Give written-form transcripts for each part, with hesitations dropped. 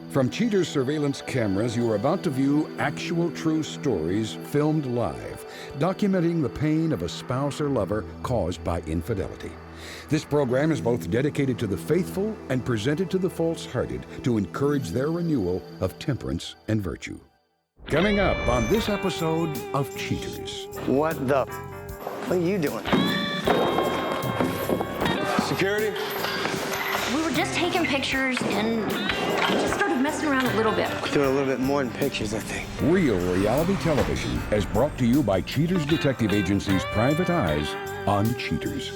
From Cheater's surveillance cameras, you are about to view actual true stories filmed live, documenting the pain of a spouse or lover caused by infidelity. This program is both dedicated to the faithful and presented to the false-hearted to encourage their renewal of temperance and virtue. Coming up on this episode of Cheaters. What are you doing? Security? We were just taking pictures and I just started messing around a little bit. Doing a little bit more than pictures, I think. Real reality television is brought to you by Cheaters Detective Agency's Private Eyes on Cheaters.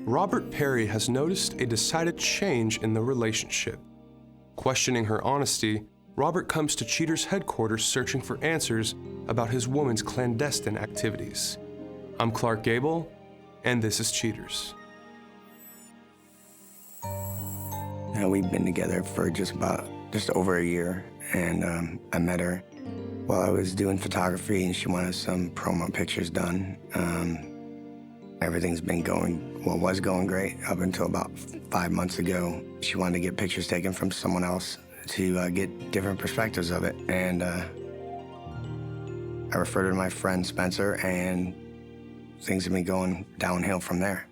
Robert Perry has noticed a decided change in the relationship. Questioning her honesty, Robert comes to Cheaters' headquarters searching for answers about his woman's clandestine activities. I'm Clark Gable, and this is Cheaters. We've been together for just over a year, and I met her while I was doing photography, and she wanted some promo pictures done. Everything's been was going great up until about 5 months ago. She wanted to get pictures taken from someone else to get different perspectives of it, and I referred her to my friend Spencer, and things have been going downhill from there.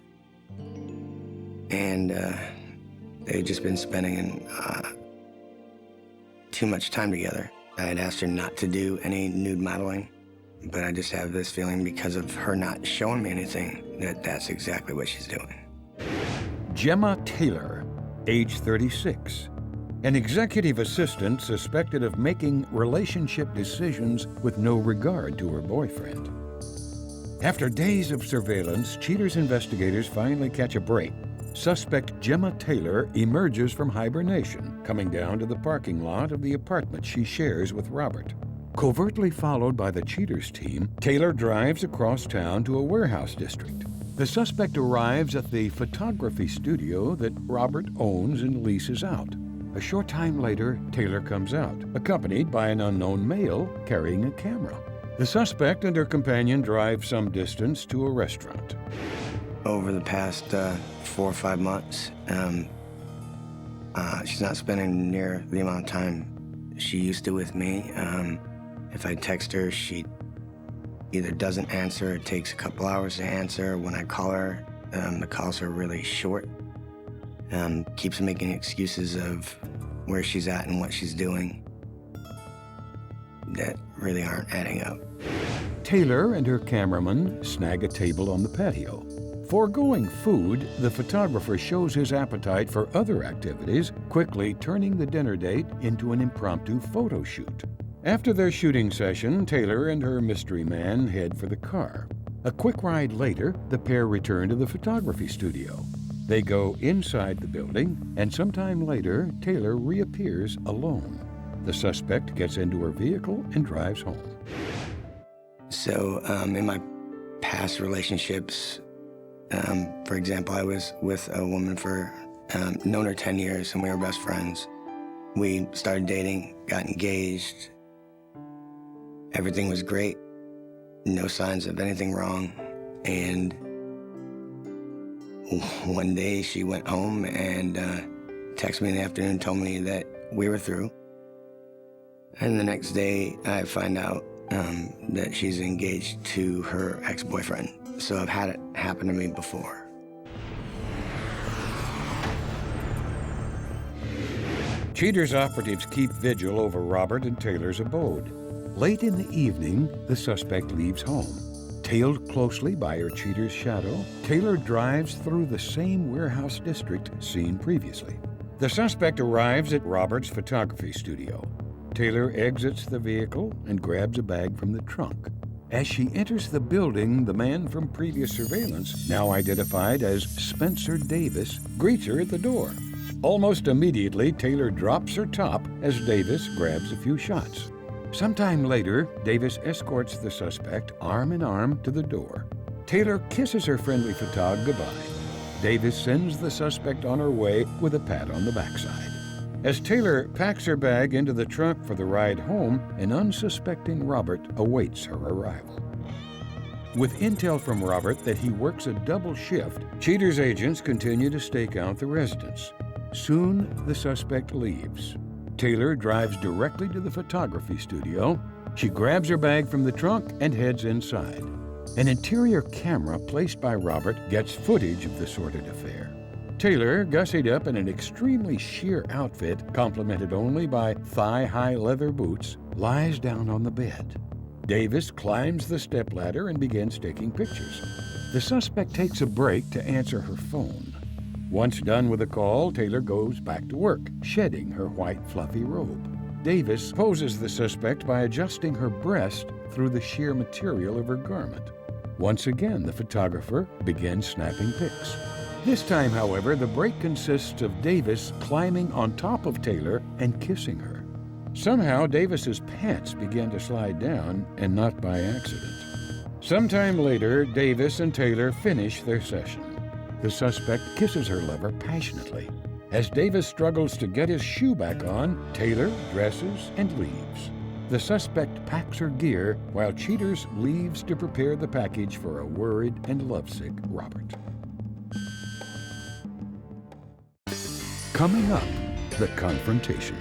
And they've just been spending too much time together. I had asked her not to do any nude modeling, but I just have this feeling because of her not showing me anything that that's exactly what she's doing. Gemma Taylor, age 36, an executive assistant suspected of making relationship decisions with no regard to her boyfriend. After days of surveillance, Cheaters investigators finally catch a break. Suspect Gemma Taylor emerges from hibernation, coming down to the parking lot of the apartment she shares with Robert. Covertly followed by the Cheaters team, Taylor drives across town to a warehouse district. The suspect arrives at the photography studio that Robert owns and leases out. A short time later, Taylor comes out, accompanied by an unknown male carrying a camera. The suspect and her companion drive some distance to a restaurant. Over the past 4 or 5 months, she's not spending near the amount of time she used to with me. If I text her, she either doesn't answer, it takes a couple hours to answer. When I call her, the calls are really short. Keeps making excuses of where she's at and what she's doing that really aren't adding up. Taylor and her cameraman snag a table on the patio. Foregoing food, the photographer shows his appetite for other activities, quickly turning the dinner date into an impromptu photo shoot. After their shooting session, Taylor and her mystery man head for the car. A quick ride later, the pair return to the photography studio. They go inside the building, and sometime later, Taylor reappears alone. The suspect gets into her vehicle and drives home. So, in my past relationships, for example, I was with a woman for, known her 10 years, and we were best friends. We started dating, got engaged. Everything was great. No signs of anything wrong. And one day she went home and texted me in the afternoon and told me that we were through. And the next day I find out that she's engaged to her ex-boyfriend. So I've had it happen to me before. Cheaters operatives keep vigil over Robert and Taylor's abode. Late in the evening, the suspect leaves home. Tailed closely by her cheater's shadow, Taylor drives through the same warehouse district seen previously. The suspect arrives at Robert's photography studio. Taylor exits the vehicle and grabs a bag from the trunk. As she enters the building, the man from previous surveillance, now identified as Spencer Davis, greets her at the door. Almost immediately, Taylor drops her top as Davis grabs a few shots. Sometime later, Davis escorts the suspect arm in arm to the door. Taylor kisses her friendly photog goodbye. Davis sends the suspect on her way with a pat on the backside. As Taylor packs her bag into the trunk for the ride home, an unsuspecting Robert awaits her arrival. With intel from Robert that he works a double shift, Cheater's agents continue to stake out the residence. Soon, the suspect leaves. Taylor drives directly to the photography studio. She grabs her bag from the trunk and heads inside. An interior camera placed by Robert gets footage of the sordid affair. Taylor, gussied up in an extremely sheer outfit, complemented only by thigh-high leather boots, lies down on the bed. Davis climbs the stepladder and begins taking pictures. The suspect takes a break to answer her phone. Once done with the call, Taylor goes back to work, shedding her white fluffy robe. Davis poses the suspect by adjusting her breast through the sheer material of her garment. Once again, the photographer begins snapping pics. This time, however, the break consists of Davis climbing on top of Taylor and kissing her. Somehow, Davis's pants begin to slide down, and not by accident. Sometime later, Davis and Taylor finish their session. The suspect kisses her lover passionately. As Davis struggles to get his shoe back on, Taylor dresses and leaves. The suspect packs her gear while Cheaters leaves to prepare the package for a worried and lovesick Robert. Coming up, the confrontation.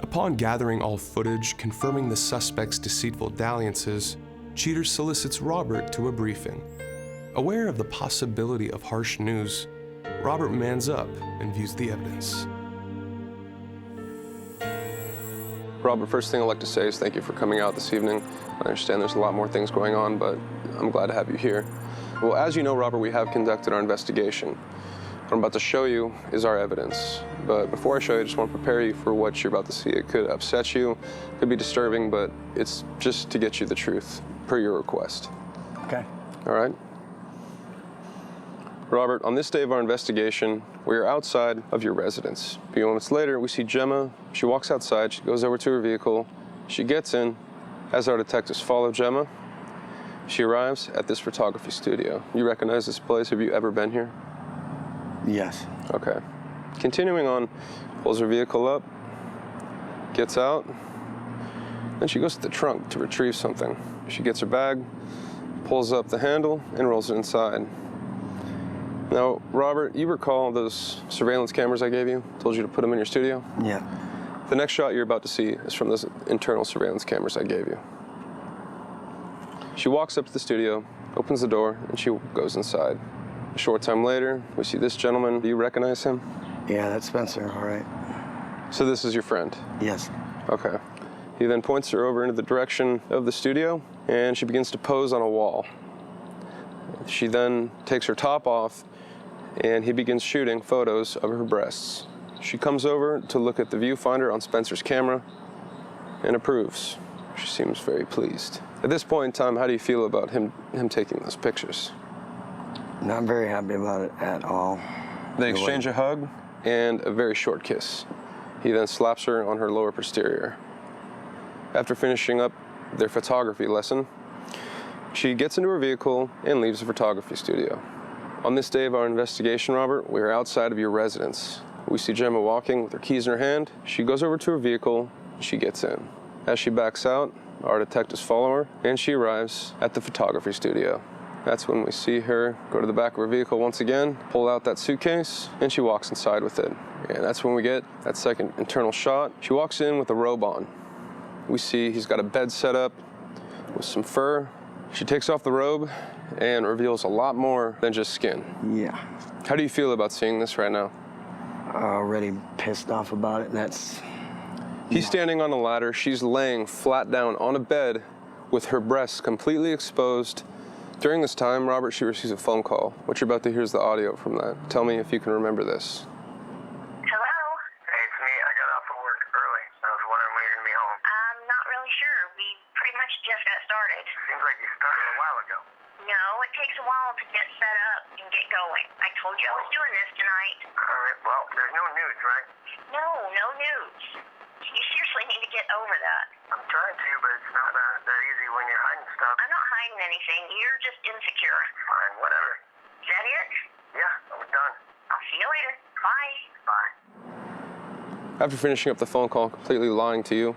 Upon gathering all footage confirming the suspect's deceitful dalliances, Cheater solicits Robert to a briefing. Aware of the possibility of harsh news, Robert mans up and views the evidence. Robert, first thing I'd like to say is thank you for coming out this evening. I understand there's a lot more things going on, but I'm glad to have you here. Well, as you know, Robert, we have conducted our investigation. What I'm about to show you is our evidence. But before I show you, I just want to prepare you for what you're about to see. It could upset you, could be disturbing, but it's just to get you the truth, per your request. Okay. All right? Robert, on this day of our investigation, we are outside of your residence. A few moments later, we see Gemma. She walks outside, she goes over to her vehicle, she gets in. As our detectives follow Gemma, she arrives at this photography studio. You recognize this place? Have you ever been here? Yes. Okay. Continuing on, pulls her vehicle up, gets out, then she goes to the trunk to retrieve something. She gets her bag, pulls up the handle, and rolls it inside. Now, Robert, you recall those surveillance cameras I gave you? Told you to put them in your studio? Yeah. The next shot you're about to see is from those internal surveillance cameras I gave you. She walks up to the studio, opens the door, and she goes inside. A short time later, we see this gentleman. Do you recognize him? Yeah, that's Spencer, all right. So this is your friend? Yes. Okay. He then points her over into the direction of the studio, and she begins to pose on a wall. She then takes her top off, and he begins shooting photos of her breasts. She comes over to look at the viewfinder on Spencer's camera and approves. She seems very pleased. At this point in time, how do you feel about him taking those pictures? Not very happy about it at all. They exchange a hug and a very short kiss. He then slaps her on her lower posterior. After finishing up their photography lesson, she gets into her vehicle and leaves the photography studio. On this day of our investigation, Robert, we are outside of your residence. We see Gemma walking with her keys in her hand. She goes over to her vehicle, and she gets in. As she backs out, our detectives follow her, and she arrives at the photography studio. That's when we see her go to the back of her vehicle once again, pull out that suitcase, and she walks inside with it. And that's when we get that second internal shot. She walks in with a robe on. We see he's got a bed set up with some fur. She takes off the robe and reveals a lot more than just skin. Yeah. How do you feel about seeing this right now? Already pissed off about it, and that's... He's standing on a ladder. She's laying flat down on a bed with her breasts completely exposed. During this time, Robert, she receives a phone call. What you're about to hear is the audio from that. Tell me if you can remember this. Hello? Hey, it's me. I got off of work early. I was wondering when you're going to be home. I'm not really sure. We pretty much just got started. Seems like you started a while ago. No, it takes a while to get set up and get going. I told you I was doing this tonight. All right, well, there's no nudes, right? No nudes. You seriously need to get over that. I'm trying to, but it's not that easy when you're hiding stuff. I'm not hiding anything. You're just insecure. Fine, whatever. Is that it? After finishing up the phone call, completely lying to you,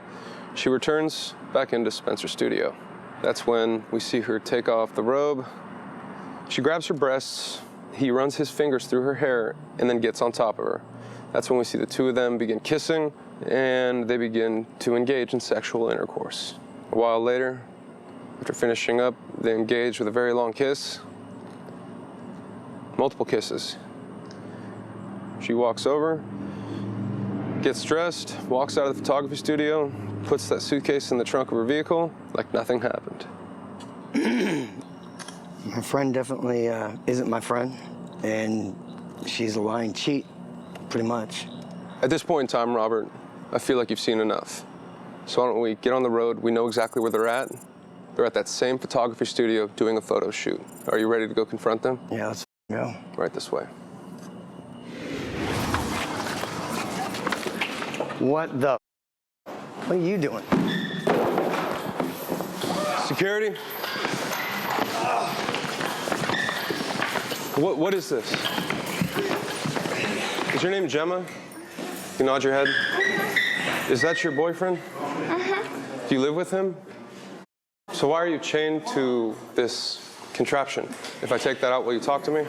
she returns back into Spencer's studio. That's when we see her take off the robe. She grabs her breasts, he runs his fingers through her hair, and then gets on top of her. That's when we see the two of them begin kissing, and they begin to engage in sexual intercourse. A while later, after finishing up, they engage with a very long kiss. Multiple kisses. She walks over, gets dressed, walks out of the photography studio, puts that suitcase in the trunk of her vehicle like nothing happened. My friend definitely isn't my friend, and she's a lying cheat, pretty much. At this point in time, Robert, I feel like you've seen enough. So why don't we get on the road? We know exactly where they're at. They're at that same photography studio doing a photo shoot. Are you ready to go confront them? Yeah, let's go. Right this way. What the? What are you doing? Security? What is this? Is your name Gemma? You nod your head. Is that your boyfriend? Do you live with him? So why are you chained to this contraption? If I take that out, will you talk to me?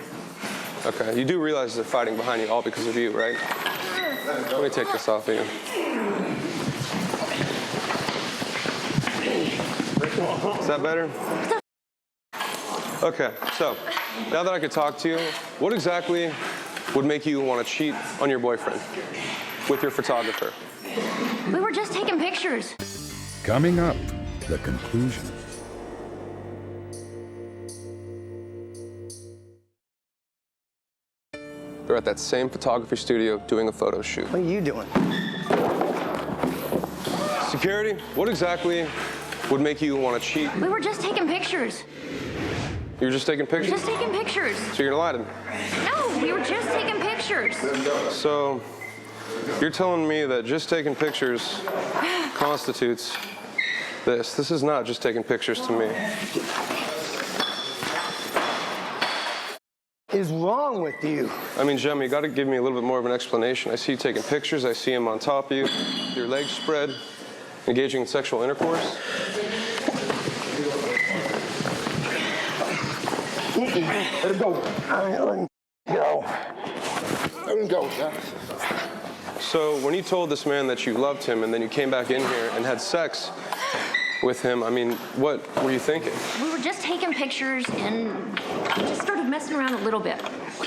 Okay, you do realize they're fighting behind you all because of you, right? Let me take this off of you. Is that better? Okay, so now that I could talk to you, what exactly would make you want to cheat on your boyfriend with your photographer? We were just taking pictures. Coming up, the conclusion. They're at that same photography studio doing a photo shoot. What are you doing? Security, what exactly would make you want to cheat? We were just taking pictures. You were just taking pictures? Just taking pictures. So you're gonna lie to me? No, we were just taking pictures. So you're telling me that just taking pictures constitutes this. This is not just taking pictures to me. What is wrong with you? I mean, Gemma, you gotta give me a little bit more of an explanation. I see you taking pictures, I see him on top of you, your legs spread, engaging in sexual intercourse. Let him go. All right, let him go. Let him go, yeah. So when you told this man that you loved him and then you came back in here and had sex with him, I mean, what were you thinking? We were just taking pictures and just started messing around a little bit.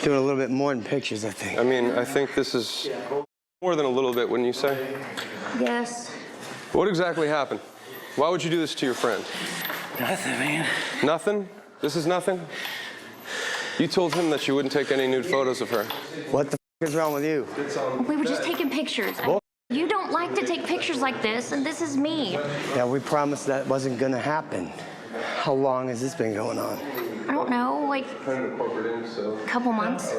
Doing a little bit more than pictures, I think. I mean, I think this is more than a little bit, wouldn't you say? Yes. What exactly happened? Why would you do this to your friend? Nothing, man. Nothing? This is nothing? You told him that you wouldn't take any nude photos of her. What the is wrong with you? We were just taking pictures. You don't like to take pictures like this, and this is me. Yeah, we promised that wasn't gonna happen. How long has this been going on? I don't know, like a couple months.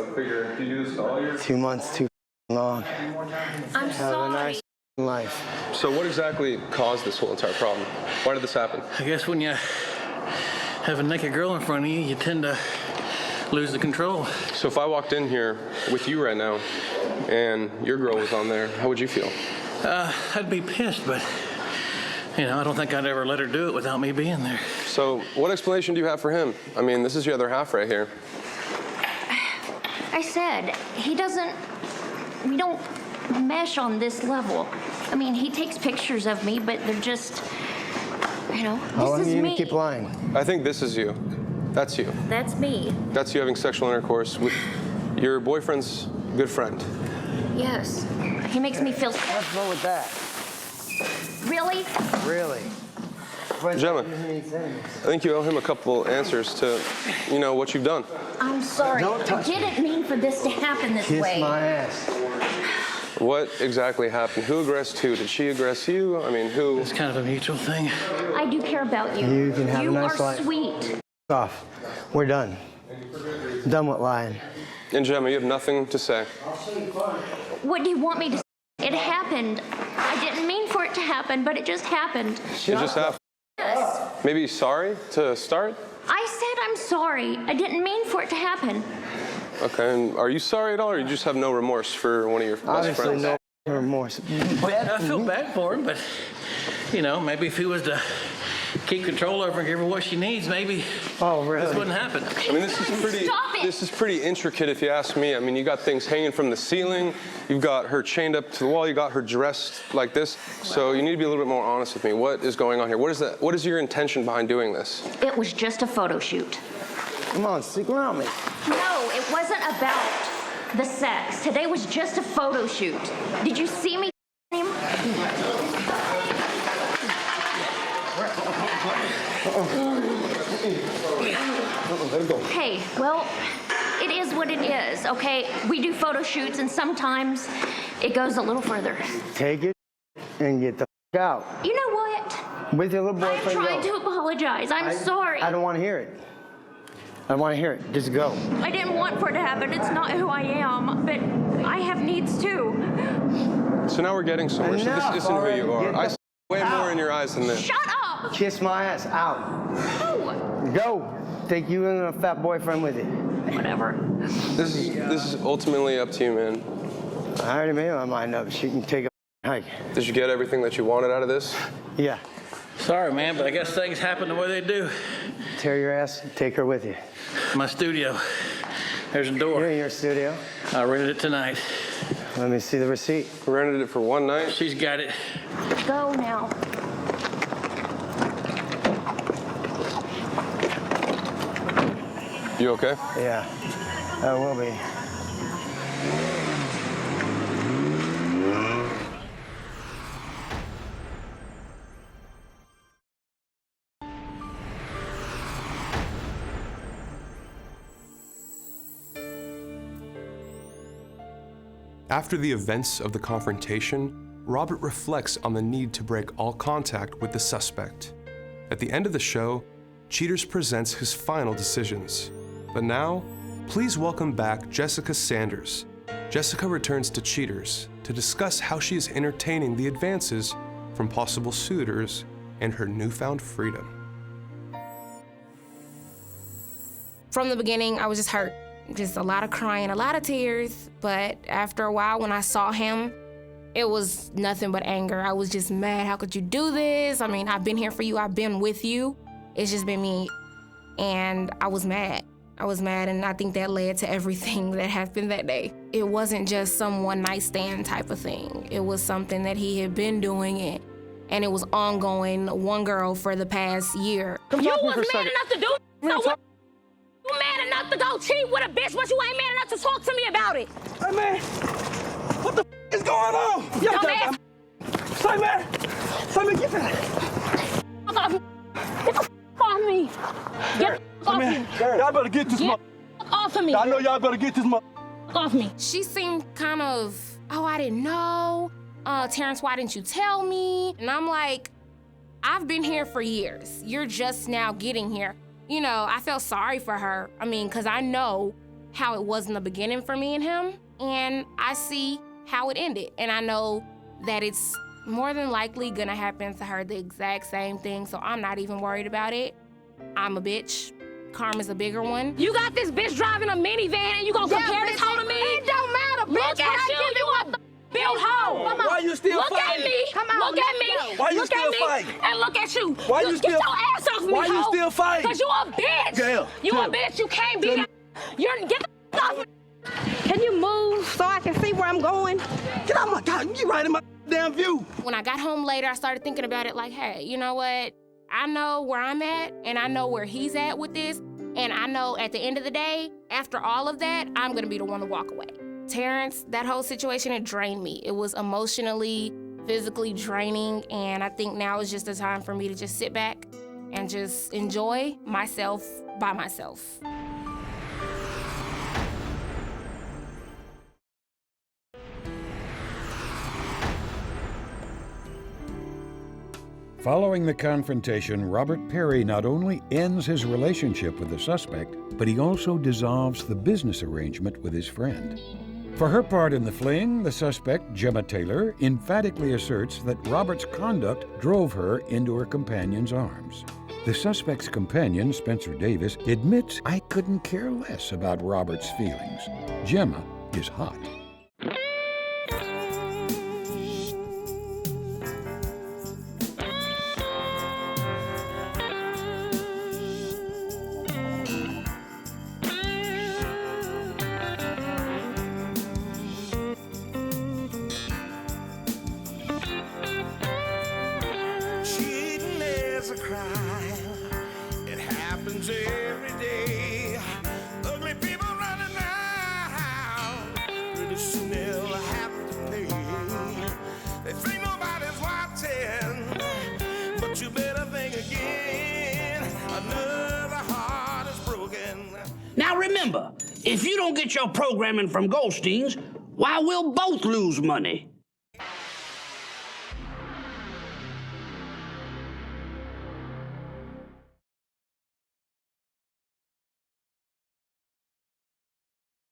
2 months, too long. I'm Have a sorry. nice life. So what exactly caused this whole entire problem? Why did this happen? I guess when you have a naked girl in front of you, you tend to lose the control. So if I walked in here with you right now and your girl was on there, how would you feel? I'd be pissed, but, you know, I don't think I'd ever let her do it without me being there. So what explanation do you have for him? I mean, this is your other half right here. I said, we don't mesh on this level. I mean, he takes pictures of me, but they're just, you know, How long this are is you me. gonna keep lying? I think this is you. That's you. That's me. That's you having sexual intercourse with your boyfriend's good friend. Yes. He makes me feel. What's wrong with that? Really? Really? Gemma, I think you owe him a couple answers to, you know, what you've done. I'm sorry. Don't touch I didn't mean for this to happen this Kiss way. my ass. What exactly happened? Who aggressed who? Did she aggress you? I mean, who? It's kind of a mutual thing. I do care about you. You can have a nice are life. sweet. Off. We're done. Done with lying. And Gemma, you have nothing to say. What do you want me to say? It happened. I didn't mean for it to happen, but it just happened. It just happened. Yes. Maybe sorry to start? I said I'm sorry. I didn't mean for it to happen. Okay, and are you sorry at all, or you just have no remorse for one of your best Obviously, friends? no remorse. I feel bad for him, but, you know, maybe if he was to keep control over her and give her what she needs, maybe Oh, really? this wouldn't happen. I mean, this is pretty intricate if you ask me. I mean, you got things hanging from the ceiling, you've got her chained up to the wall, you got her dressed like this. So you need to be a little bit more honest with me. What is going on here? What is your intention behind doing this? It was just a photo shoot. Come on, stick around me. No, it wasn't about the sex. Today was just a photo shoot. Did you see me him? Let it go. Hey, well, it is what it is, okay? We do photo shoots, and sometimes it goes a little further. Take it and get the out. You know what? With your little I'm boyfriend, trying go. to apologize. I'm sorry. I don't want to hear it. I don't want to hear it. Just go. I didn't want for it to happen. It's not who I am, but I have needs too. So now we're getting somewhere. So Enough this isn't who you already. are. Get I the see way more in your eyes than this. Shut up! Kiss my ass out. No! Go. Take you and a fat boyfriend with you. Whatever. This is ultimately up to you, man. I already made my mind up. She can take a hike. Did you get everything that you wanted out of this? Yeah. Sorry, man, but I guess things happen the way they do. Tear your ass. Take her with you. My studio. There's a You're door. in your studio. I rented it tonight. Let me see the receipt. Rented it for one night. She's got it. Go now. You okay? Yeah. I will be. After the events of the confrontation, Robert reflects on the need to break all contact with the suspect. At the end of the show, Cheaters presents his final decisions. But now, please welcome back Jessica Sanders. Jessica returns to Cheaters to discuss how she is entertaining the advances from possible suitors and her newfound freedom. From the beginning, I was just hurt. Just a lot of crying, a lot of tears. But after a while, when I saw him, it was nothing but anger. I was just mad. How could you do this? I mean, I've been here for you. I've been with you. It's just been me. And I was mad. And I think that led to everything that happened that day. It wasn't just some one-night stand type of thing. It was something that he had been doing it, and it was ongoing, one girl for the past year. You was man enough to do so what? You man enough to go cheat with a bitch, but you ain't man enough to talk to me about it. Hey, man. What the is going on? Dumbass. Say, man. Say, man, get that. Fuck off me. Get the fuck off me. Get the fuck off me. Y'all better get this Get mother. the fuck off of me. I know y'all better get this mother. Fuck off me. She seemed kind of, oh, I didn't know. Terrence, why didn't you tell me? And I'm like, I've been here for years. You're just now getting here. You know, I felt sorry for her. I mean, because I know how it was in the beginning for me and him, and I see how it ended. And I know that it's more than likely gonna happen to her the exact same thing, so I'm not even worried about it. I'm a bitch. Karma's a bigger one. You got this bitch driving a minivan and you gonna compare this hoe to me? It don't matter, bitch. Look at you a built hoe. Come on. Why you still look fighting? At me. Come on, look at me. Why you look still at me. fighting? And look at you. Why you Get still- your ass off me, Why you hoe. still fighting? Cause you a bitch. Gail, You tell a me. bitch. You can't be Tell that. You're get the off me. Can you move so I can see where I'm going? Get out my car. You right in my damn view. When I got home later, I started thinking about it like, hey, you know what? I know where I'm at, and I know where he's at with this, and I know at the end of the day, after all of that, I'm gonna be the one to walk away. Terrence, that whole situation, it drained me. It was emotionally, physically draining, and I think now is just the time for me to just sit back and just enjoy myself by myself. Following the confrontation, Robert Perry not only ends his relationship with the suspect, but he also dissolves the business arrangement with his friend. For her part in the fling, the suspect, Gemma Taylor, emphatically asserts that Robert's conduct drove her into her companion's arms. The suspect's companion, Spencer Davis, admits, "I couldn't care less about Robert's feelings. Gemma is hot." If you don't get your programming from Goldstein's, why, we'll both lose money.